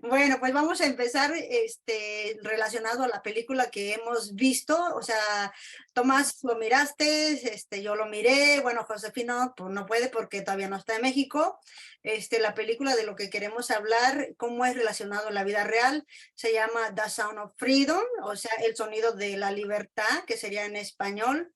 Bueno, pues vamos a empezar, relacionado a la película que hemos visto. O sea, Tomás, lo miraste, yo lo miré. Bueno, Josefino, pues no puede porque todavía no está en México. La película de lo que queremos hablar, cómo es relacionado a la vida real, se llama The Sound of Freedom, o sea, el sonido de la libertad, que sería en español.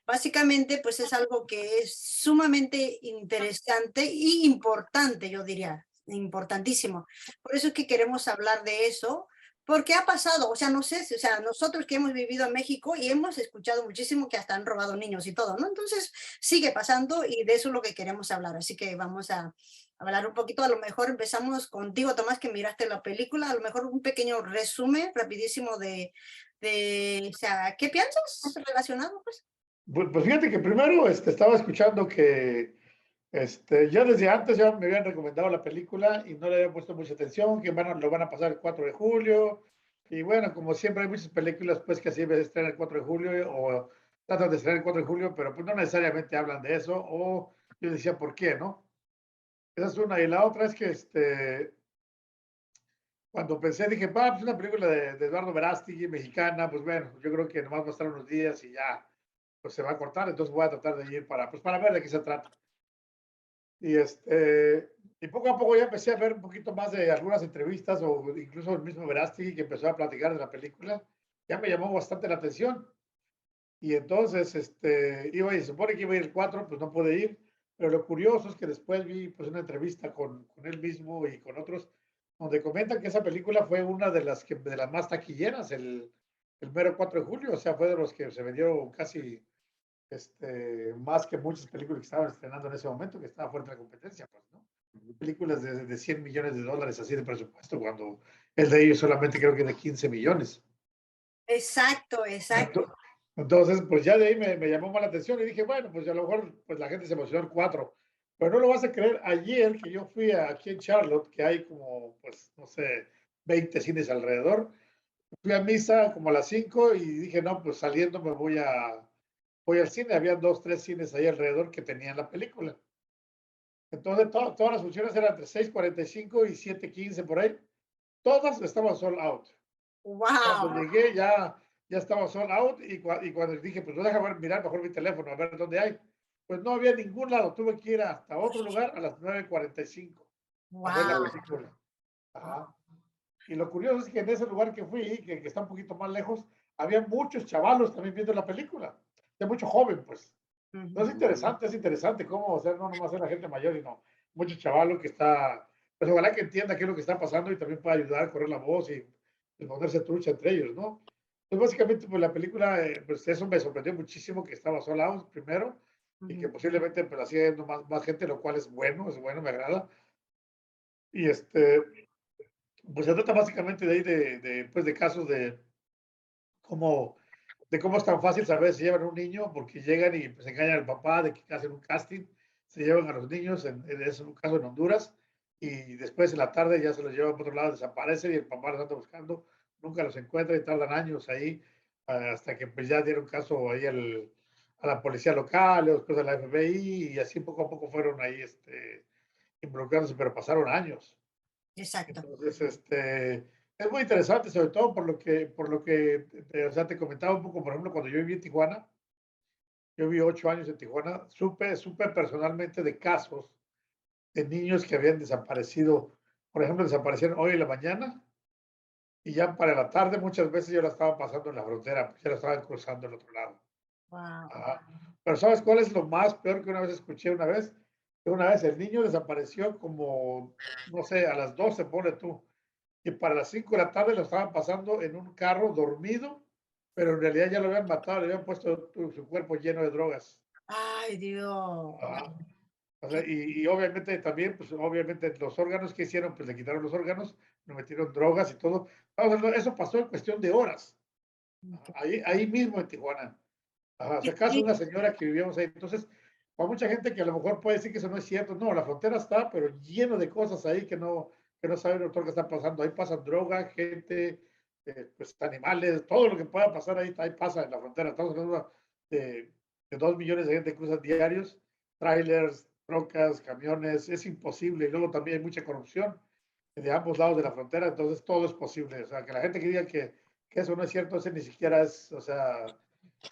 Básicamente, pues es algo que es sumamente interesante y importante, yo diría, importantísimo. Por eso es que queremos hablar de eso, porque ha pasado, o sea, no sé, o sea, nosotros que hemos vivido en México y hemos escuchado muchísimo que hasta han robado niños y todo, ¿no? Entonces, sigue pasando y de eso es lo que queremos hablar. Así que vamos a hablar un poquito, a lo mejor empezamos contigo, Tomás, que miraste la película, a lo mejor un pequeño resumen rapidísimo o sea, ¿qué piensas relacionado, pues? Pues fíjate que primero estaba escuchando que ya desde antes ya me habían recomendado la película y no le había puesto mucha atención, que lo van a pasar el 4 de julio. Y bueno, como siempre hay muchas películas pues que así se estrenan el 4 de julio o tratan de estrenar el 4 de julio, pero pues no necesariamente hablan de eso o yo decía, ¿por qué, no? Esa es una. Y la otra es que cuando pensé, dije, pues una película de Eduardo Verástegui, mexicana, pues bueno, yo creo que nomás va a estar unos días y ya pues se va a cortar, entonces voy a tratar de ir para ver de qué se trata. Y, y poco a poco ya empecé a ver un poquito más de algunas entrevistas o incluso el mismo Verástegui que empezó a platicar de la película, ya me llamó bastante la atención. Y entonces, iba y se supone que iba a ir el 4, pues no pude ir, pero lo curioso es que después vi pues una entrevista con él mismo y con otros, donde comentan que esa película fue una de las más taquilleras el mero 4 de julio, o sea, fue de los que se vendieron casi más que muchas películas que estaban estrenando en ese momento, que estaba fuerte la competencia, pues, ¿no? Películas de 100 millones de dólares así de presupuesto, cuando el de ellos solamente creo que de 15 millones. Exacto, exacto. Entonces, pues ya de ahí me llamó más la atención y dije, bueno, pues a lo mejor pues la gente se emocionó el 4, pero no lo vas a creer, ayer que yo fui aquí en Charlotte, que hay como, pues, no sé, 20 cines alrededor, fui a misa como a las 5 y dije, no, pues saliendo voy al cine, había 2, 3 cines ahí alrededor que tenían la película. Entonces, todas las funciones eran entre 6:45 y 7:15 por ahí. Todas estaban sold out. Cuando Wow. llegué ya estaba sold out y cuando dije, pues no deja ver, mirar mejor mi teléfono, a ver dónde hay. Pues no había ningún lado, tuve que ir hasta otro lugar a las 9:45 a ver la Wow. película. Ajá. Y lo curioso es que en ese lugar que fui, que está un poquito más lejos, había muchos chavalos también viendo la película. De mucho joven, pues. No, es interesante cómo, o sea, no nomás es la gente mayor, sino mucho chavalo que está, pues ojalá que entienda qué es lo que está pasando y también pueda ayudar a correr la voz y ponerse trucha entre ellos, ¿no? Pues básicamente, pues la película, pues eso me sorprendió muchísimo que estaba sola out primero y que posiblemente pues la siga viendo más gente, lo cual es bueno, me agrada. Y pues se trata básicamente de ahí pues de casos cómo, de cómo es tan fácil saber si llevan un niño, porque llegan y pues engañan al papá de que hacen un casting, se llevan a los niños, es un caso en Honduras, y después en la tarde ya se los llevan por otro lado, desaparecen y el papá los anda buscando, nunca los encuentra y tardan años ahí, hasta que pues ya dieron caso ahí a la policía local, después a la FBI, y así poco a poco fueron ahí involucrándose, pero pasaron años. Exacto. Entonces, es muy interesante, sobre todo o sea, te comentaba un poco, por ejemplo, cuando yo viví en Tijuana, yo viví 8 años en Tijuana, supe personalmente de casos de niños que habían desaparecido, por ejemplo, desaparecieron hoy en la mañana y ya para la tarde muchas veces yo la estaba pasando en la frontera, pues ya la estaban cruzando al otro lado. Wow. Ajá. Pero ¿sabes cuál es lo más peor que una vez escuché una vez? Que una vez el niño desapareció como, no sé, a las 12, ponle tú, y para las 5 de la tarde lo estaban pasando en un carro dormido, pero en realidad ya lo habían matado, le habían puesto su cuerpo lleno de drogas. Ay, Dios. Ajá. O sea, Qué y obviamente también, pues obviamente los órganos que hicieron, pues le quitaron los órganos, le metieron drogas y todo. O sea, eso pasó en cuestión de horas, ahí mismo en Tijuana. Ajá, o sea, acaso una triste. señora que vivíamos ahí. Entonces, para mucha gente que a lo mejor puede decir que eso no es cierto, no, la frontera está, pero lleno de cosas ahí que no saben el doctor qué está pasando. Ahí pasan droga, gente, pues animales, todo lo que pueda pasar ahí pasa en la frontera. Estamos hablando de 2 millones de gente que cruzan diarios, trailers, trocas, camiones, es imposible. Y luego también hay mucha corrupción. de ambos lados de la frontera, entonces todo es posible. O sea, que la gente que diga que eso no es cierto, ese ni siquiera es, o sea,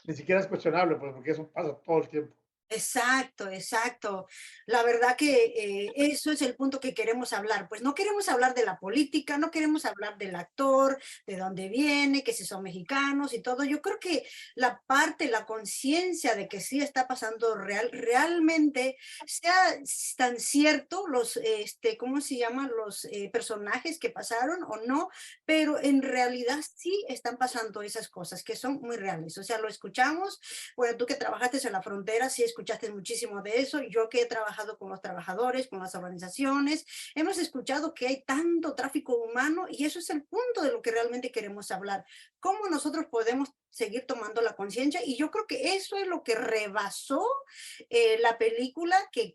ni siquiera es cuestionable, pues, porque eso pasa todo el tiempo. Exacto, exacto. La verdad que eso es el punto que queremos hablar. Pues no queremos hablar de la política, no queremos hablar del actor, de dónde viene, que si son mexicanos y todo. Yo creo que la parte, la conciencia de que sí está pasando realmente sea tan cierto los, ¿cómo se llaman? Los personajes que pasaron o no, pero en realidad sí están pasando esas cosas que son muy reales. O sea, lo escuchamos. Bueno, tú que trabajaste en la frontera, sí escuchaste muchísimo de eso. Yo que he trabajado con los trabajadores, con las organizaciones, hemos escuchado que hay tanto tráfico humano y eso es el punto de lo que realmente queremos hablar. ¿Cómo nosotros podemos seguir tomando la conciencia? Y yo creo que eso es lo que rebasó la película, que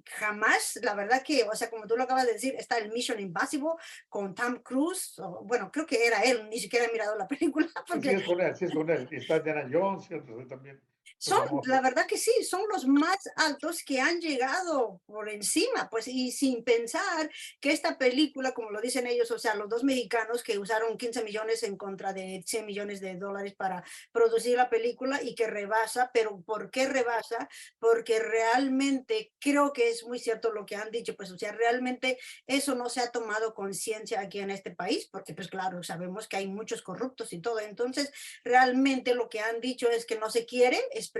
jamás, la verdad que, o sea, como tú lo acabas de decir, está el Mission Impossible con Tom Cruise, bueno, creo que era él, ni siquiera he mirado la película, Sí, sí porque es con él, sí es con él. Y está Indiana Jones y otros también muy son, la famosos. verdad que sí, son los más altos que han llegado por encima, pues, y sin pensar que esta película, como lo dicen ellos, o sea, los dos mexicanos que usaron 15 millones en contra de 100 millones de dólares para producir la película y que rebasa, pero ¿por qué rebasa? Porque realmente creo que es muy cierto lo que han dicho, pues, o sea, realmente eso no se ha tomado conciencia aquí en este país, porque, pues, claro, sabemos que hay muchos corruptos y todo, entonces, realmente lo que han dicho es que no se quieren expresar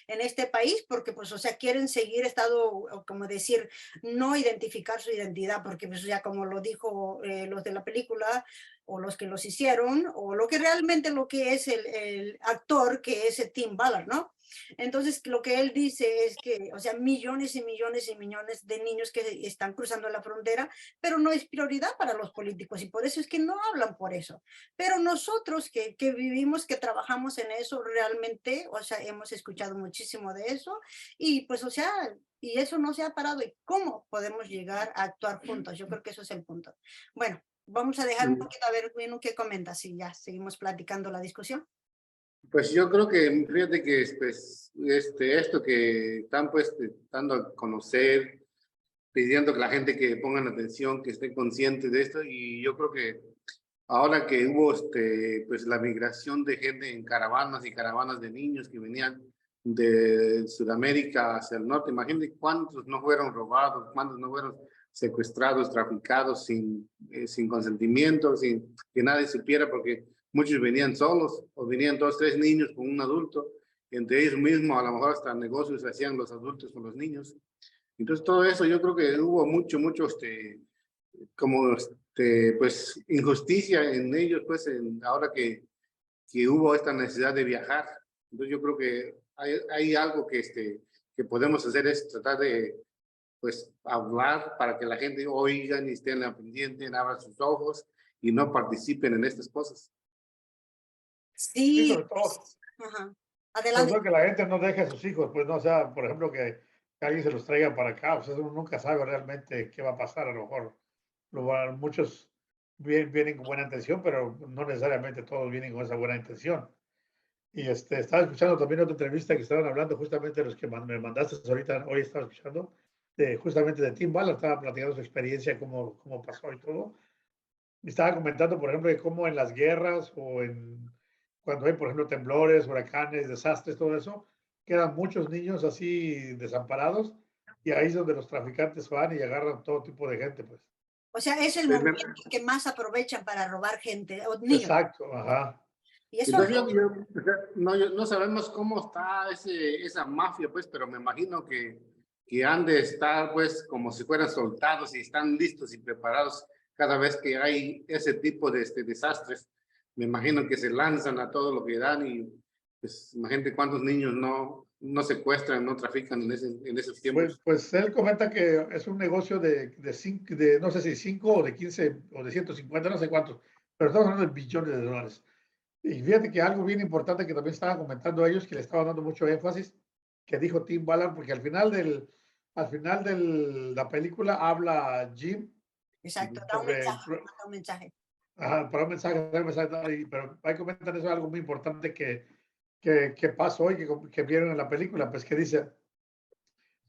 en este país porque, pues, o sea, quieren seguir estado, o como decir, no identificar su identidad, porque, pues, ya como lo dijo los de la película o los que los hicieron, o lo que realmente lo que es el actor, que es el Tim Ballard, ¿no? Entonces, lo que él dice es que, o sea, millones y millones y millones de niños que están cruzando la frontera, pero no es prioridad para los políticos y por eso es que no hablan por eso. Pero nosotros que vivimos, que trabajamos en eso realmente, o sea, hemos escuchado muchísimo de eso y pues, o sea, y eso no se ha parado. ¿Y cómo podemos llegar a actuar juntos? Yo creo que eso es el punto. Bueno, vamos a dejar un Mm, poquito a ver, Winu, qué comentas y ya seguimos platicando la discusión. Pues yo creo que, fíjate que pues, esto que están pues dando a conocer, pidiendo que la gente que pongan atención, que esté consciente de esto, y yo creo que ahora que hubo pues la migración de gente en caravanas y caravanas de niños que venían de Sudamérica hacia el norte, imagínate cuántos no fueron robados, cuántos no fueron secuestrados, traficados sin consentimiento, sin que nadie supiera, porque muchos venían solos o venían dos, tres niños con un adulto, y entre ellos mismos a lo mejor hasta negocios hacían los adultos con los niños. Entonces todo eso yo creo que hubo mucho, como pues injusticia en ellos, pues ahora que hubo esta necesidad de viajar. Entonces yo creo que hay algo que podemos hacer es tratar de pues hablar para que la gente oigan y estén al pendiente, abran sus ojos y no participen en estas cosas. Sí, Sí, sobre todo, pues, ajá. sobre Adelante. todo que la gente no deje a sus hijos, pues no, o sea, por ejemplo, que alguien se los traiga para acá, pues uno nunca sabe realmente qué va a pasar, a lo mejor muchos vienen con buena intención, pero no necesariamente todos vienen con esa buena intención. Y estaba escuchando también otra entrevista que estaban hablando justamente de los que me mandaste ahorita, hoy estaba escuchando, justamente de Tim Ballard, estaba platicando su experiencia, cómo pasó y todo. Y estaba comentando, por ejemplo, de cómo en las guerras o cuando hay, por ejemplo, temblores, huracanes, desastres, todo eso, quedan muchos niños así desamparados y ahí es donde los traficantes van y agarran todo tipo de gente, pues. O sea, es el Pues, momento que más aprovechan para robar gente, o niños. Exacto, ajá. Y eso entonces no sabemos cómo está esa mafia, pues, pero me imagino que han de estar, pues, como si fueran soldados y están listos y preparados cada vez que hay ese tipo de desastres. Me imagino que se lanzan a todo lo que dan y, pues, imagínate cuántos niños no secuestran, no trafican en esos Pues, tiempos. pues él comenta que es un negocio de no sé si 5 o de 15 o de 150, no sé cuántos, pero estamos hablando de billones de dólares. Y fíjate que algo bien importante que también estaban comentando ellos, que le estaban dando mucho énfasis, que dijo Tim Ballard, porque al final de la película habla Jim exacto, da un sobre mensaje, manda un mensaje. ajá, para un mensaje, da un mensaje, pero ahí comentan eso, algo muy importante que pasó y que vieron en la película, pues que dice,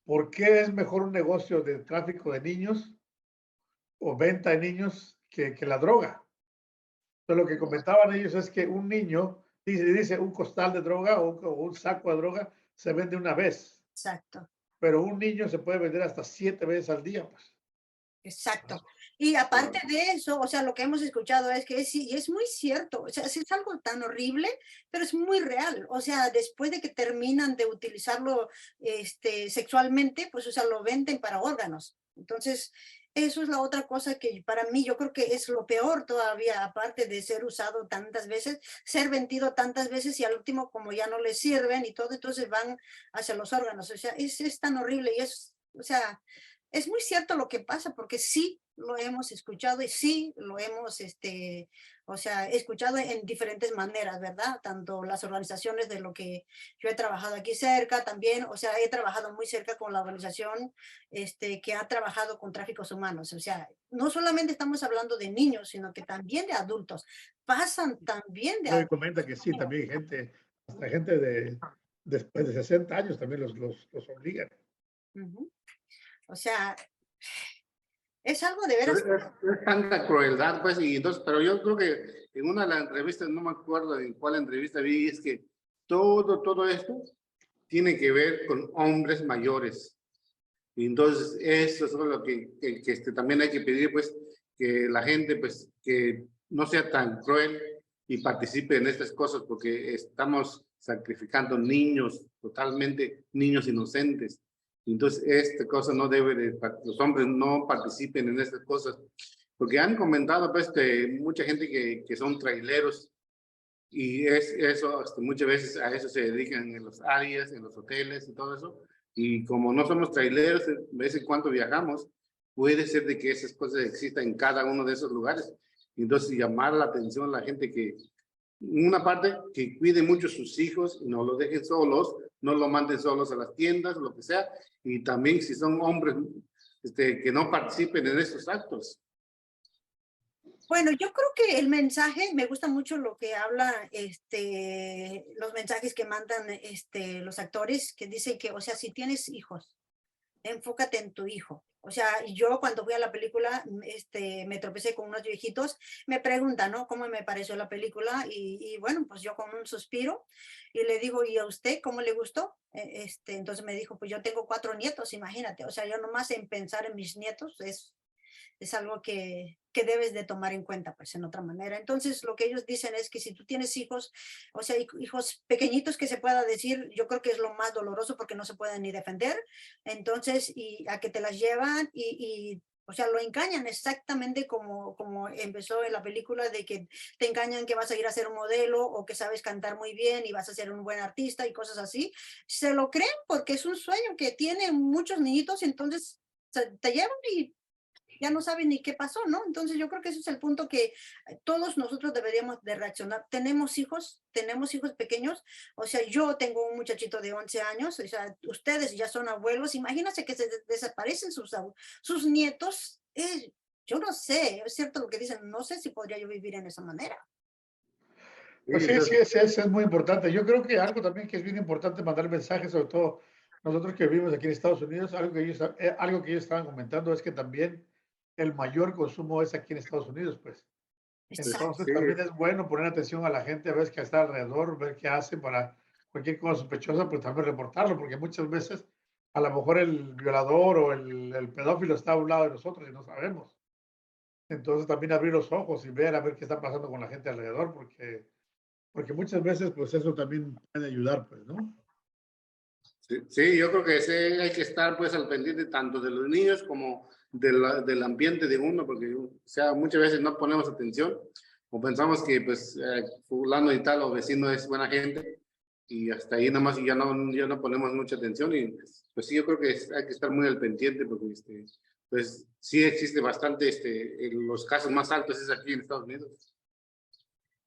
¿por qué es mejor un negocio de tráfico de niños o venta de niños que la droga. Entonces, lo que comentaban ellos es que un niño, dice un costal de droga o un saco de droga se vende una vez, Exacto. pero un niño se puede vender hasta 7 veces al día, pues. Exacto. Y aparte de eso, o sea, lo que hemos escuchado es que y es muy cierto, o sea, es algo tan horrible, pero es muy real. O sea, después de que terminan de utilizarlo sexualmente, pues, o sea, lo venden para órganos. Entonces, eso es la otra cosa que para mí yo creo que es lo peor todavía, aparte de ser usado tantas veces, ser vendido tantas veces y al último, como ya no les sirven y todo, entonces van hacia los órganos. O sea, es tan horrible y o sea, es muy cierto lo que pasa, porque sí lo hemos escuchado y sí lo hemos, o sea, escuchado en diferentes maneras, ¿verdad? Tanto las organizaciones de lo que yo he trabajado aquí cerca también, o sea, he trabajado muy cerca con la organización que ha trabajado con tráficos humanos. O sea, no solamente estamos hablando de niños, sino que también de adultos. Pasan también de Me adultos. comenta que sí, también gente, hasta gente después de 60 años también los obligan. Ujú. O sea, es algo de Pero veras. es tanta crueldad, pues, y entonces, pero yo creo que en una de las entrevistas, no me acuerdo en cuál entrevista vi, es que todo esto tiene que ver con hombres mayores. Y entonces, eso es lo que también hay que pedir, pues, que la gente, pues, que no sea tan cruel y participe en estas cosas, porque estamos sacrificando niños, totalmente niños inocentes. Entonces, esta cosa no debe de, los hombres no participen en estas cosas, porque han comentado, pues, que mucha gente que son traileros, y eso, muchas veces a eso se dedican en los áreas, en los hoteles y todo eso. Y como no somos traileros, de vez en cuando viajamos, puede ser de que esas cosas existan en cada uno de esos lugares. Y entonces llamar la atención a la gente que, una parte, que cuide mucho a sus hijos y no los dejen solos, no lo manden solos a las tiendas, lo que sea. Y también si son hombres que no participen en esos actos. Bueno, yo creo que el mensaje, me gusta mucho lo que habla, los mensajes que mandan, los actores, que dicen que, o sea, si tienes hijos, enfócate en tu hijo. O sea, yo cuando fui a la película, me tropecé con unos viejitos, me preguntan, ¿no? ¿Cómo me pareció la película? Y bueno, pues yo con un suspiro, y le digo, ¿y a usted cómo le gustó? Entonces me dijo, pues yo tengo 4 nietos, imagínate. O sea, yo nomás en pensar en mis nietos es algo que debes de tomar en cuenta, pues, en otra manera. Entonces, lo que ellos dicen es que si tú tienes hijos, o sea, hijos pequeñitos que se pueda decir, yo creo que es lo más doloroso porque no se pueden ni defender. Entonces, y a que te las llevan o sea, lo engañan exactamente como empezó en la película, de que te engañan que vas a ir a ser un modelo o que sabes cantar muy bien y vas a ser un buen artista y cosas así. Se lo creen porque es un sueño que tienen muchos niñitos, entonces te llevan y ya no saben ni qué pasó, ¿no? Entonces yo creo que ese es el punto que todos nosotros deberíamos de reaccionar. Tenemos hijos pequeños, o sea, yo tengo un muchachito de 11 años, o sea, ustedes ya son abuelos, imagínense que se desaparecen sus nietos, yo no sé, es cierto lo que dicen, no sé si podría yo vivir en esa manera. Pues sí, sí, es muy importante. Yo creo que algo también que es bien importante mandar mensajes, sobre todo nosotros que vivimos aquí en Estados Unidos, algo que ellos estaban comentando es que también el mayor consumo es aquí en Estados Unidos, pues. Exacto. Entonces Sí, también es bueno poner atención a la gente, a ver qué está alrededor, ver qué hacen para cualquier cosa sospechosa, pues también reportarlo, porque muchas veces a lo mejor el violador o el pedófilo está a un lado de nosotros y no sabemos. Entonces también abrir los ojos y ver a ver qué está pasando con la gente alrededor, porque muchas veces pues eso también puede ayudar, pues, ¿no? sí, yo creo que sí hay que estar pues al pendiente tanto de los niños como del ambiente de uno, porque o sea, muchas veces no ponemos atención o pensamos que pues fulano y tal o vecino es buena gente y hasta ahí nada más y ya no ponemos mucha atención y pues sí, yo creo que hay que estar muy al pendiente porque pues sí existe bastante, los casos más altos es aquí en Estados Unidos.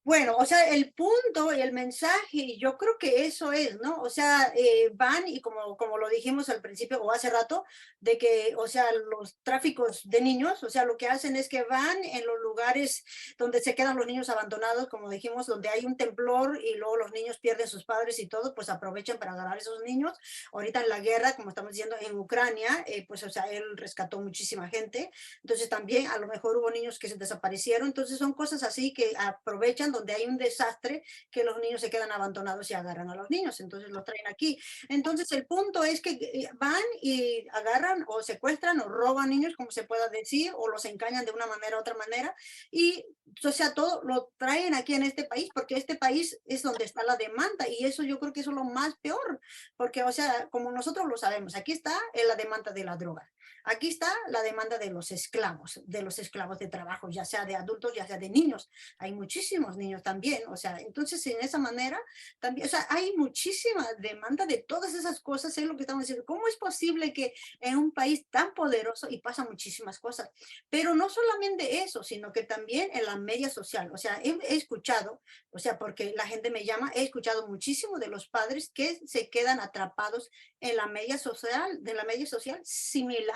Bueno, o sea, el punto y el mensaje, yo creo que eso es, ¿no? O sea, van y como lo dijimos al principio o hace rato, de que, o sea, los tráficos de niños, o sea, lo que hacen es que van en los lugares donde se quedan los niños abandonados, como dijimos, donde hay un temblor y luego los niños pierden sus padres y todo, pues aprovechan para agarrar a esos niños. Ahorita en la guerra, como estamos diciendo, en Ucrania, pues, o sea, él rescató muchísima gente. Entonces también a lo mejor hubo niños que se desaparecieron. Entonces son cosas así que aprovechan donde hay un desastre, que los niños se quedan abandonados y agarran a los niños, entonces los traen aquí. Entonces el punto es que van y agarran o secuestran o roban niños, como se pueda decir, o los engañan de una manera u otra manera, y o sea, todo lo traen aquí en este país, porque este país es donde está la demanda, y eso yo creo que eso es lo más peor, porque, o sea, como nosotros lo sabemos, aquí está la demanda de la droga. Aquí está la demanda de los esclavos de trabajo, ya sea de adultos, ya sea de niños. Hay muchísimos niños también, o sea, entonces en esa manera también, o sea, hay muchísima demanda de todas esas cosas, es lo que estamos diciendo. ¿Cómo es posible que en un país tan poderoso y pasan muchísimas cosas? Pero no solamente eso, sino que también en la media social, o sea, he escuchado, o sea, porque la gente me llama, he escuchado muchísimo de los padres que se quedan atrapados en la media social, de la media social similar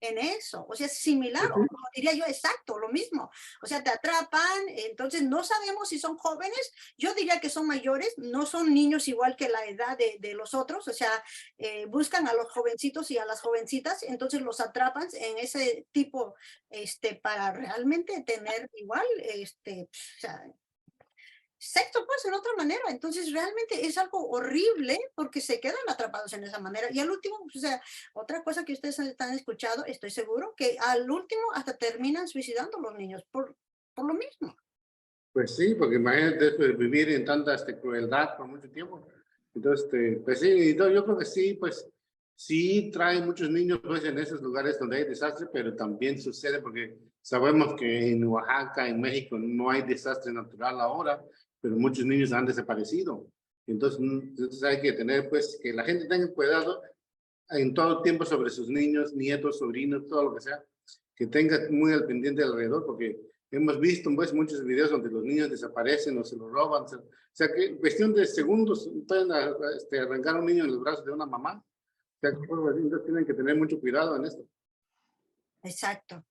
en eso, o sea, similar, o como diría yo, exacto, lo mismo. O sea, te atrapan, entonces no sabemos si son jóvenes, yo diría que son mayores, no son niños igual que la edad de los otros, o sea, buscan a los jovencitos y a las jovencitas, entonces los atrapan en ese tipo, para realmente tener igual, o sea, sexo pues en otra manera. Entonces realmente es algo horrible porque se quedan atrapados en esa manera. Y al último, pues, o sea, otra cosa que ustedes están escuchando, estoy seguro que al último hasta terminan suicidando los niños por lo mismo. Pues sí, porque imagínate pues, vivir en tanta crueldad por mucho tiempo. Entonces, pues sí, yo creo que sí, pues sí traen muchos niños pues, en esos lugares donde hay desastre, pero también sucede porque sabemos que en Oaxaca, en México, no hay desastre natural ahora, pero muchos niños han desaparecido. Entonces hay que tener, pues, que la gente tenga cuidado en todo tiempo sobre sus niños, nietos, sobrinos, todo lo que sea, que tenga muy al pendiente alrededor, porque hemos visto pues, muchos videos donde los niños desaparecen o se los roban. O sea, que en cuestión de segundos pueden arrancar a un niño en los brazos de una mamá. O sea, que, pues, entonces tienen que tener mucho cuidado en esto. Exacto.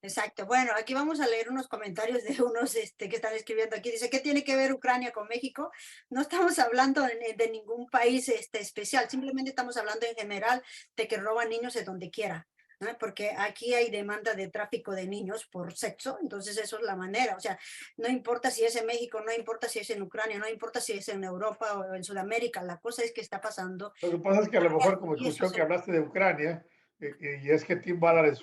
Exacto. Bueno, aquí vamos a leer unos comentarios de unos que están escribiendo aquí. Dice, ¿qué tiene que ver Ucrania con México? No estamos hablando de ningún país especial, simplemente estamos hablando en general de que roban niños de donde quiera, ¿no? Porque aquí hay demanda de tráfico de niños por sexo, entonces eso es la manera. O sea, no importa si es en México, no importa si es en Ucrania, no importa si es en Europa o en Sudamérica, la cosa es que está pasando. Lo que pasa es que a lo mejor, como Y eso escuchó que hablaste de Ucrania, y es que Tim Ballard en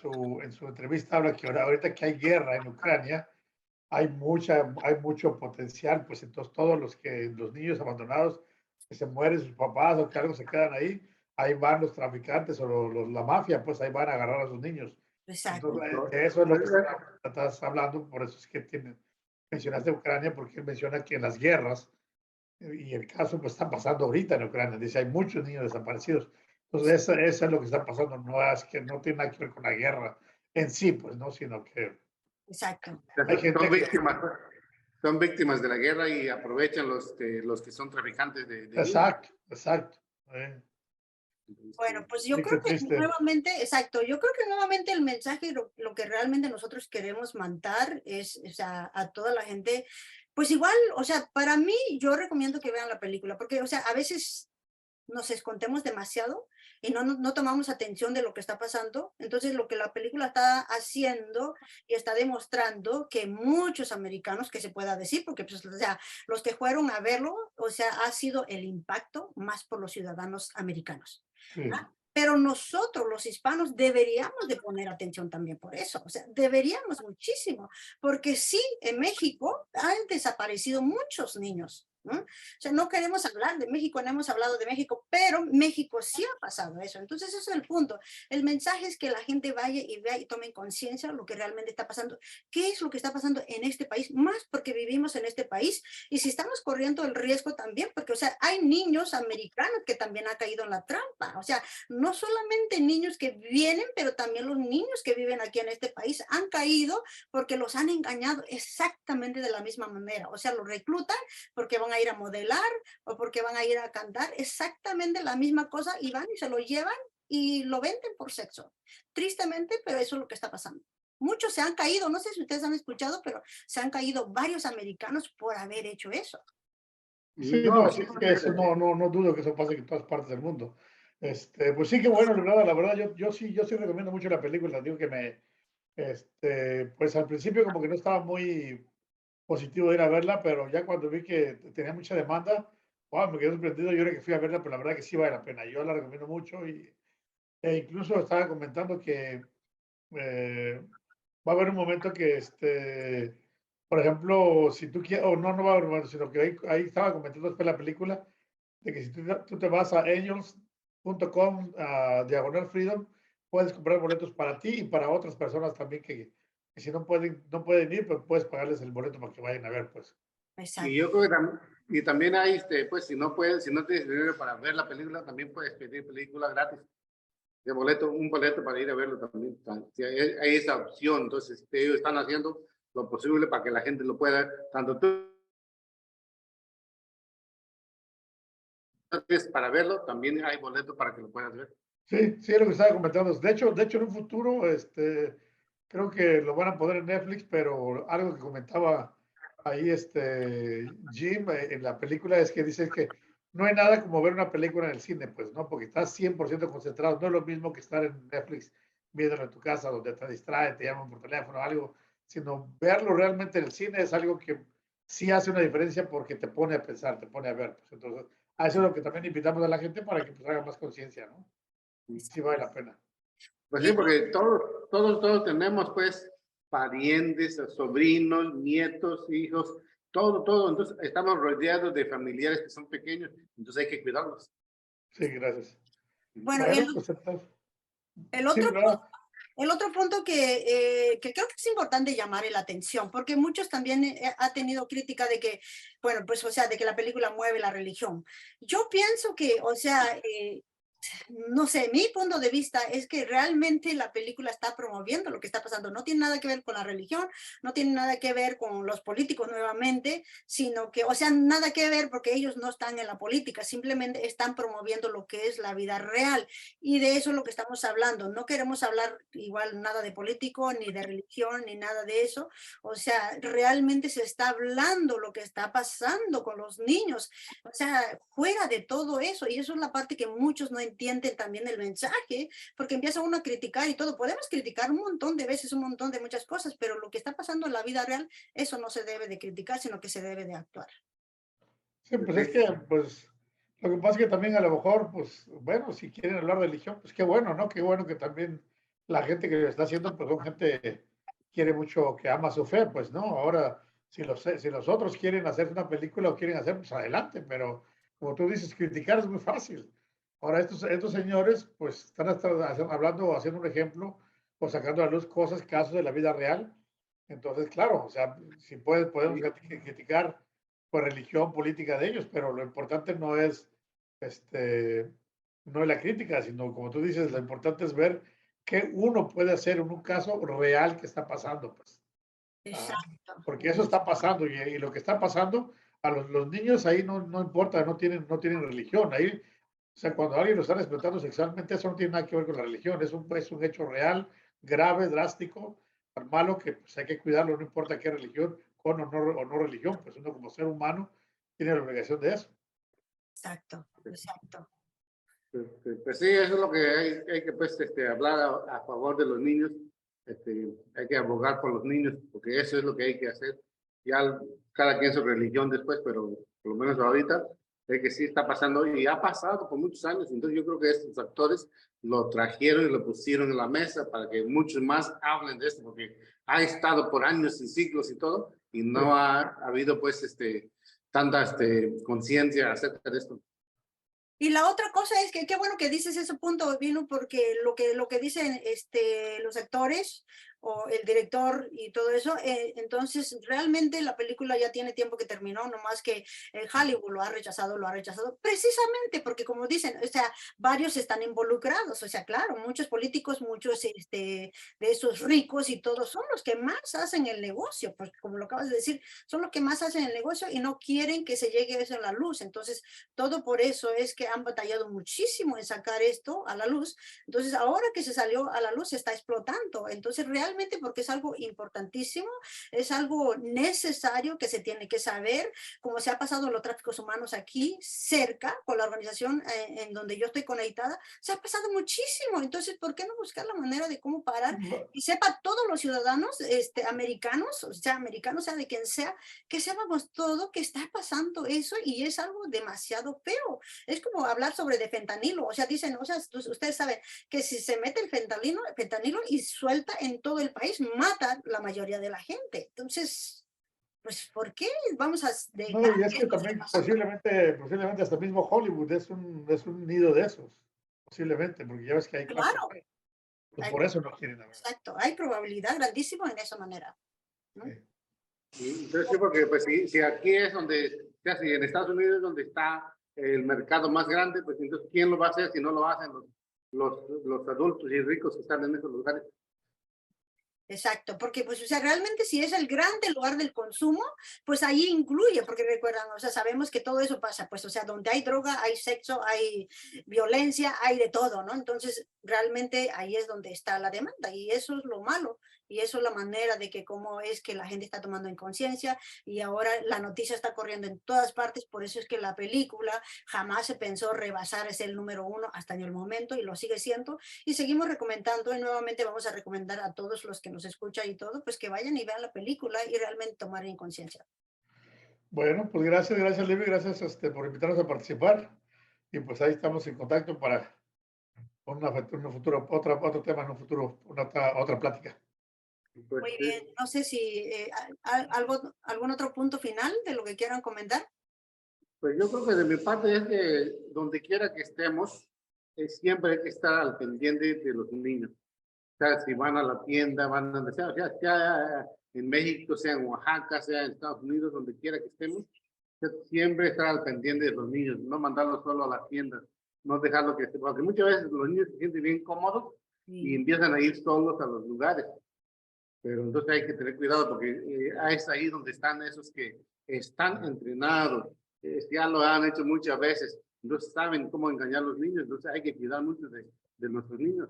su entrevista habla que ahorita que hay guerra en Ucrania, hay mucho potencial, pues entonces todos los niños abandonados que se mueren sus papás o que algo se quedan ahí van los traficantes o la mafia, pues ahí van a agarrar a sus niños. Exacto. Entonces, de eso es lo que estás hablando, por eso es que mencionaste Ucrania, porque él menciona que en las guerras, y el caso pues está pasando ahorita en Ucrania, dice, hay muchos niños desaparecidos. Entonces, eso es lo que está pasando, no es que no tiene nada que ver con la guerra en sí, pues, ¿no? Sino que Exacto. hay gente Son víctimas, son víctimas de la guerra y aprovechan los que son traficantes de niños. Exacto, exacto. Bueno, pues yo Sí, qué creo que triste. nuevamente, exacto, yo creo que nuevamente el mensaje, lo que realmente nosotros queremos mandar es, o sea, a toda la gente, pues igual, o sea, para mí yo recomiendo que vean la película, porque, o sea, a veces nos escondemos demasiado y no tomamos atención de lo que está pasando. Entonces, lo que la película está haciendo y está demostrando que muchos americanos, que se pueda decir, porque pues, o sea, los que fueron a verlo, o sea, ha sido el impacto más por los ciudadanos americanos. Sí. ¿Ah? Pero nosotros, los hispanos, deberíamos de poner atención también por eso. O sea, deberíamos muchísimo, porque sí, en México han desaparecido muchos niños. ¿no? O sea, no queremos hablar de México, no hemos hablado de México, pero México sí ha pasado eso. Entonces, ese es el punto. El mensaje es que la gente vaya y vea y tome conciencia de lo que realmente está pasando. ¿Qué es lo que está pasando en este país? Más porque vivimos en este país y si estamos corriendo el riesgo también, porque, o sea, hay niños americanos que también han caído en la trampa. O sea, no solamente niños que vienen, pero también los niños que viven aquí en este país han caído porque los han engañado exactamente de la misma manera. O sea, los reclutan porque van a ir a modelar o porque van a ir a cantar, exactamente la misma cosa y van y se lo llevan y lo venden por sexo. Tristemente, pero eso es lo que está pasando. Muchos se han caído, no sé si ustedes han escuchado, pero se han caído varios americanos por haber hecho eso. Sí, No, no, sí, es que eso no dudo que eso pase en todas partes del mundo. Pues sí, que bueno, la verdad, yo sí recomiendo mucho la película, digo que pues al principio como que no estaba muy positivo de ir a verla, pero ya cuando vi que tenía mucha demanda, wow, me quedé sorprendido, yo era que fui a verla, pero la verdad que sí vale la pena, yo la recomiendo mucho e incluso estaba comentando que va a haber un momento que, por ejemplo, si tú quieres, o no va a haber un momento, sino que ahí estaba comentando después la película, de que si tú te vas a angels.com, diagonal freedom, puedes comprar boletos para ti y para otras personas también que si no pueden ir, pues puedes pagarles el boleto para que vayan a ver, pues. y Exacto. yo creo que y también hay, pues si no puedes, si no tienes dinero para ver la película, también puedes pedir película gratis, de boleto, un boleto para ir a verlo también. Sí, hay esa opción, entonces ellos están haciendo lo posible para que la gente lo pueda, tanto tú para verlo, también hay boleto para que lo puedas ver. Sí, sí, es lo que estaba comentando. De hecho, en un futuro, creo que lo van a poner en Netflix, pero algo que comentaba ahí, Jim, en la película es que dice que no hay nada como ver una película en el cine, pues, ¿no? Porque estás 100% concentrado. No es lo mismo que estar en Netflix viéndolo en tu casa, donde te distrae, te llaman por teléfono o algo, sino verlo realmente en el cine es algo que sí hace una diferencia porque te pone a pensar, te pone a ver. Pues, entonces, a eso es lo que también invitamos a la gente para que pues, haga más conciencia, ¿no? Y sí vale la pena. Pues sí, Y porque todos tenemos pues parientes, sobrinos, nietos, hijos, todo. Entonces estamos rodeados de familiares que son pequeños, entonces hay que cuidarlos. Sí, gracias. bueno, Bueno, pues entonces, el sí, otro ¿verdad? El otro punto que creo que es importante llamar la atención, porque muchos también ha tenido crítica de que, bueno, pues, o sea, de que la película mueve la religión. Yo pienso que, o sea, no sé, mi punto de vista es que realmente la película está promoviendo lo que está pasando. No tiene nada que ver con la religión, no tiene nada que ver con los políticos nuevamente, sino que, o sea, nada que ver porque ellos no están en la política, simplemente están promoviendo lo que es la vida real. Y de eso es lo que estamos hablando. No queremos hablar igual nada de político, ni de religión, ni nada de eso. O sea, realmente se está hablando lo que está pasando con los niños. O sea, fuera de todo eso, y eso es la parte que muchos no entienden también el mensaje, porque empieza uno a criticar y todo. Podemos criticar un montón de veces, un montón de muchas cosas, pero lo que está pasando en la vida real, eso no se debe de criticar, sino que se debe de actuar. Sí, pues es que, pues, lo que pasa es que también a lo mejor, pues, bueno, si quieren hablar de religión, pues qué bueno, ¿no? Qué bueno que también la gente que lo está haciendo, pues son gente que quiere mucho, que ama su fe, pues, ¿no? Ahora, si los otros quieren hacer una película o quieren hacer, pues adelante, pero como tú dices, criticar es muy fácil. Ahora, estos señores, pues, están hablando o haciendo un ejemplo o sacando a la luz cosas, casos de la vida real. Entonces, claro, o sea, si podemos criticar por religión política de ellos, pero lo importante este, no es la crítica, sino como tú dices, lo importante es ver qué uno puede hacer en un caso real que está pasando, pues. Ah, Exacto. porque eso está pasando y lo que está pasando a los niños ahí no importa, no tienen religión, ahí, o sea, cuando alguien lo está explotando sexualmente, eso no tiene nada que ver con la religión, es un hecho real, grave, drástico, tan malo que pues, hay que cuidarlo, no importa qué religión, con o no religión, pues uno como ser humano tiene la obligación de eso. Exacto, exacto. Pues sí, eso es lo que hay que pues, hablar a favor de los niños. Hay que abogar por los niños, porque eso es lo que hay que hacer. Ya cada quien su religión después, pero por lo menos ahorita es que sí está pasando y ha pasado por muchos años. Entonces yo creo que estos actores lo trajeron y lo pusieron en la mesa para que muchos más hablen de esto, porque ha estado por años y siglos y todo, y Sí, no ha habido pues tanta conciencia acerca de esto. Y la otra cosa es que qué bueno que dices ese punto, Vino, porque lo que dicen los actores o el director y todo eso, entonces realmente la película ya tiene tiempo que terminó, nomás que Hollywood lo ha rechazado, precisamente porque como dicen, o sea, varios están involucrados, o sea, claro, muchos políticos, muchos de esos ricos y todos son los que más hacen el negocio, porque como lo acabas de decir, son los que más hacen el negocio y no quieren que se llegue eso a la luz, entonces todo por eso es que han batallado muchísimo en sacar esto a la luz. Entonces, ahora que se salió a la luz, se está explotando. Entonces, realmente, porque es algo importantísimo, es algo necesario que se tiene que saber, como se ha pasado los tráficos humanos aquí, cerca, con la organización en donde yo estoy conectada, se ha pasado muchísimo. Entonces, ¿por qué no buscar la manera de cómo parar? Y sepa todos los ciudadanos americanos, sea de quien sea, que sepamos todo que está pasando eso y es algo demasiado feo. Es como hablar sobre de fentanilo, o sea, dicen, o sea, ustedes saben que si se mete el fentanilo y suelta en todo el país, mata la mayoría de la gente. Entonces, pues, ¿por qué vamos a No, dejar y es que que esto esté también pasando? posiblemente hasta mismo Hollywood es un nido de esos, posiblemente, porque ya ves que hay casos, Claro, pues hay, por eso no quieren hablar. exacto, hay probabilidad grandísima en esa manera, ¿no? Sí. Y entonces, sí, porque pues, si aquí es donde, o sea, si en Estados Unidos es donde está el mercado más grande, pues entonces, ¿quién lo va a hacer si no lo hacen los adultos y ricos que están en esos lugares? Exacto, porque pues, o sea, realmente si es el grande lugar del consumo, pues ahí incluye, porque recuerdan, o sea, sabemos que todo eso pasa, pues, o sea, donde hay droga, hay sexo, hay violencia, hay de todo, ¿no? Entonces, realmente ahí es donde está la demanda y eso es lo malo y eso es la manera de que cómo es que la gente está tomando en conciencia y ahora la noticia está corriendo en todas partes, por eso es que la película jamás se pensó rebasar ese el número uno hasta en el momento y lo sigue siendo y seguimos recomendando y nuevamente vamos a recomendar a todos los que nos escuchan y todo, pues que vayan y vean la película y realmente tomar en conciencia. Bueno, pues gracias, Libby, gracias por invitarnos a participar. Y pues ahí estamos en contacto para una futuro, otro tema en un futuro, otra plática. Pues, Muy bien, no sé si algún otro punto final de lo que quieran comentar. pues yo creo que de mi parte es que donde quiera que estemos, siempre hay que estar al pendiente de los niños. O sea, si van a la tienda, van a donde sea, sea en México, sea en Oaxaca, sea en Estados Unidos, donde quiera que estemos, siempre estar al pendiente de los niños, no mandarlos solo a la tienda, no dejarlo que esté, porque muchas veces los niños se sienten bien cómodos y empiezan a ir solos a los lugares. Pero entonces hay que tener cuidado porque es ahí donde están esos que están entrenados, ya lo han hecho muchas veces, entonces saben cómo engañar a los niños, entonces hay que cuidar mucho de nuestros niños.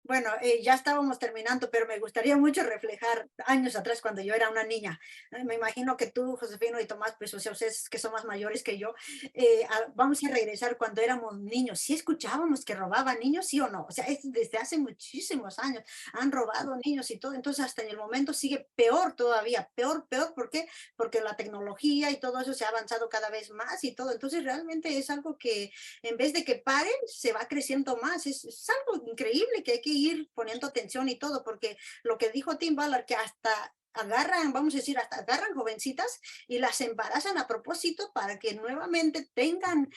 Bueno, ya estábamos terminando, pero me gustaría mucho reflejar años atrás cuando yo era una niña. Me imagino que tú, Josefino y Tomás, pues o sea, ustedes que son más mayores que yo, vamos a regresar cuando éramos niños. ¿Sí escuchábamos que robaban niños, sí o no? O sea, es desde hace muchísimos años. Han robado niños y todo. Entonces, hasta en el momento sigue peor todavía. Peor, peor. ¿Por qué? Porque la tecnología y todo eso se ha avanzado cada vez más y todo. Entonces, realmente es algo que en vez de que paren, se va creciendo más. Es algo increíble que hay que ir poniendo atención y todo, porque lo que dijo Tim Ballard, que hasta agarran, vamos a decir, hasta agarran jovencitas y las embarazan a propósito para que nuevamente tengan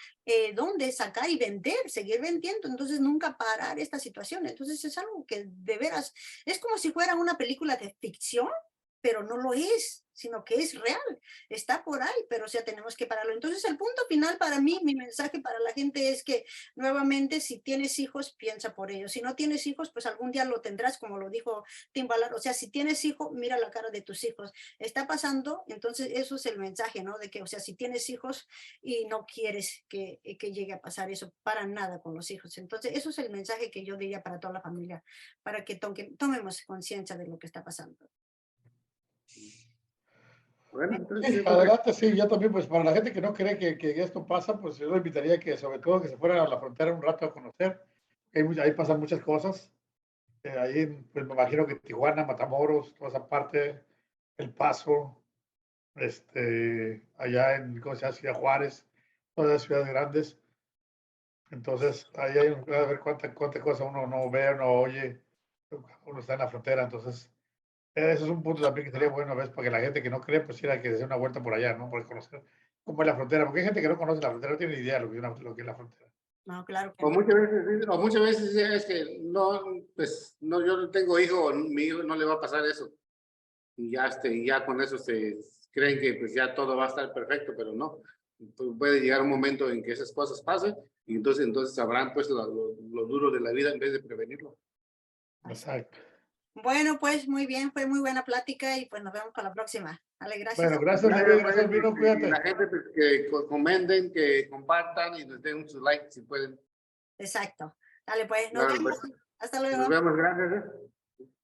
dónde sacar y vender, seguir vendiendo, entonces nunca parar esta situación. Entonces es algo que de veras, es como si fuera una película de ficción, pero no lo es, sino que es real, está por ahí, pero o sea, tenemos que pararlo. Entonces el punto final para mí, mi mensaje para la gente es que nuevamente, si tienes hijos, piensa por ellos. Si no tienes hijos, pues algún día lo tendrás, como lo dijo Tim Ballard. O sea, si tienes hijo, mira la cara de tus hijos. Está pasando, entonces eso es el mensaje, ¿no? De que, o sea, si tienes hijos y no quieres que llegue a pasar eso, para nada con los hijos. Entonces, eso es el mensaje que yo diría para toda la familia, para que tomemos conciencia de lo que está pasando. Bueno, entonces Sí, yo creo que adelante, sí, yo también, pues para la gente que no cree que esto pasa, pues yo lo invitaría que sobre todo que se fueran a la frontera un rato a conocer. Ahí pasan muchas cosas. Ahí, pues me imagino que Tijuana, Matamoros, toda esa parte, El Paso, allá en, ¿cómo se llama? Ciudad Juárez, todas las ciudades grandes. Entonces, ahí hay a ver cuánta cosa uno no ve, no oye, uno está en la frontera, entonces Eso es un punto también que sería bueno, ¿ves? Para que la gente que no cree, pues ir a que se dé una vuelta por allá, ¿no? Por conocer cómo es la frontera. Porque hay gente que no conoce la frontera, no tiene ni idea de lo que es la frontera. No, claro que O no. muchas veces es que no, pues no, yo no tengo hijo, mi hijo no le va a pasar eso. Y ya, ya con eso se creen que pues ya todo va a estar perfecto, pero no. Pues, puede llegar un momento en que esas cosas pasen y entonces sabrán pues lo duro de la vida en vez de prevenirlo. Exacto. Bueno, pues muy bien, fue muy buena plática y pues nos vemos para la próxima. Vale, gracias. Bueno, gracias, David, gracias, Vino, Y cuídate. la gente pues, que comenten, que compartan y nos den su like si pueden. Exacto. Dale, pues, nos Claro, vemos. pues, Hasta nos luego. vemos, gracias.